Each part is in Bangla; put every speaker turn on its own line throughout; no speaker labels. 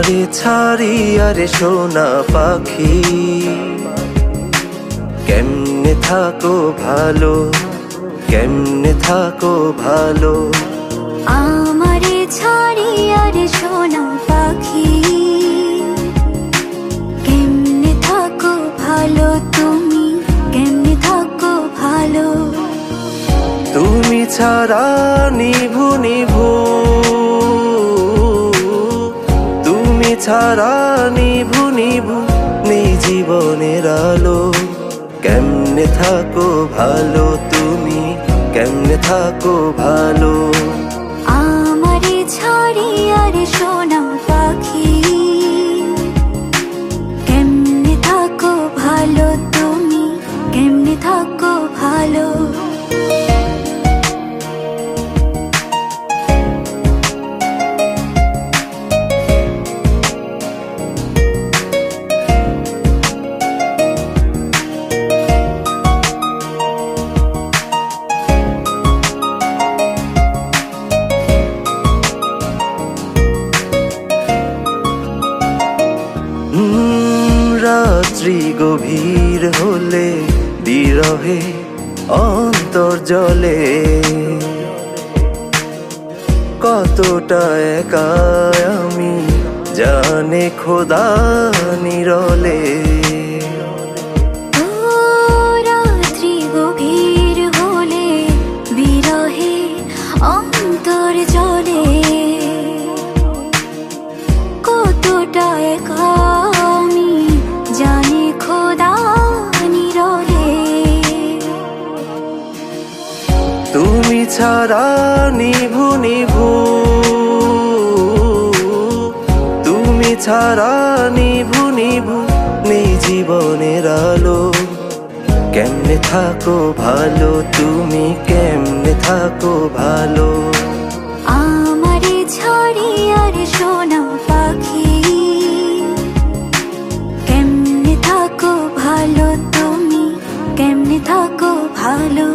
আমারে ছাড়িয়া রে সোনা পাখি, কেমনে থাকো ভালো, কেমনে থাকো ভালো।
আমারে ছাড়িয়া রে সোনা পাখি, কেমনে থাকো ভালো তুমি, কেমনে থাকো ভালো।
তুমি ছাড়া নিভু নিভু, তুমি ছাড়া নিভু নিভু নেই জীবনের আলো। কেমনে থাকো ভালো তুমি, কেমনে থাকো ভালো।
আমারে ছাড়িয়া রে সোনা পাখি, কেমনে থাকো ভালো তুমি, কেমনে থাকো ভালো।
রাত্রি গভীর হলে বিরহে অন্তর জলে, কতটা একা আমি জানে খোদা নিরলে।
ও রাত্রি গভীর হলে বিরহে অন্তর জলে, কতটা একা আমি জানি খোদা নিরলে।
তুমি ছাড়া নিভু নিভু, তুমি ছাড়া নিভু নিভু নেই জীবনের আলো। কেমনে থাকো ভালো তুমি, কেমনে থাকো ভালো।
আমারে ছাড়িয়া রে সোনা পাখি, কেমনে থাকো ভালো তুমি, কেমনে থাকো ভালো।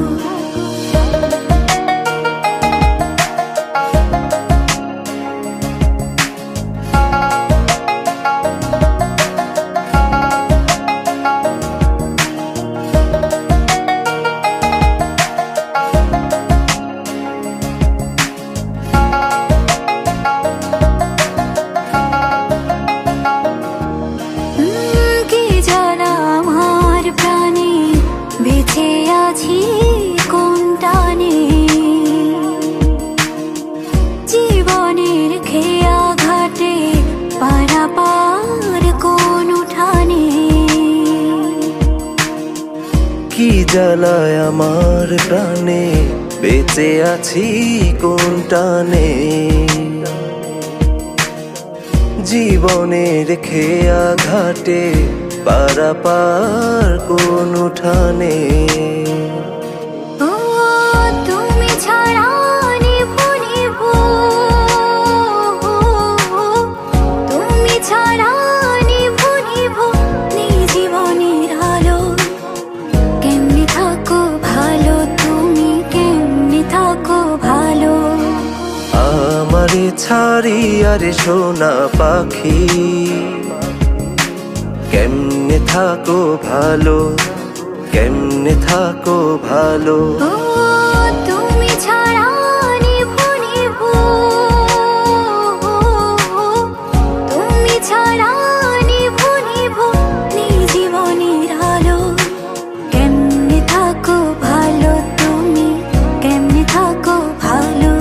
বেঁচে আছি কোন টানে, জীবনের খেয়া ঘাটে পারাপার কোন উঠানে।
কি জ্বালায় আমার প্রাণে, বেঁচে আছি কোন টানে, জীবনের খেয়া ঘাটে পারাপার কোন উঠানে।
ও তুমি ছাড়া নিভু নিভু, তুমি ছাড়া নিভু নিভু নেই জীবনের আলো। কেমনে থাকো ভালো তুমি, কেমনে থাকো ভালো।
আমারে ছাড়িয়া রে সোনা পাখি, কেমনে থাকো ভালো, কেমনে থাকো ভালো।
ও তুমি ছাড়া নিভু নিভু, তুমি ছাড়া নিভু নিভু নেই জীবনের আলো। কেমনে থাকো ভালো তুমি, কেমনে থাকো ভালো।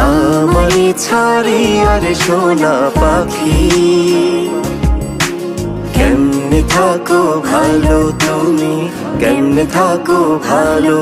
আমারে ছাড়িয়া রে সোনা পাখি, কেমনে থাকো ভালো তুমি, কেমনে থাকো ভালো।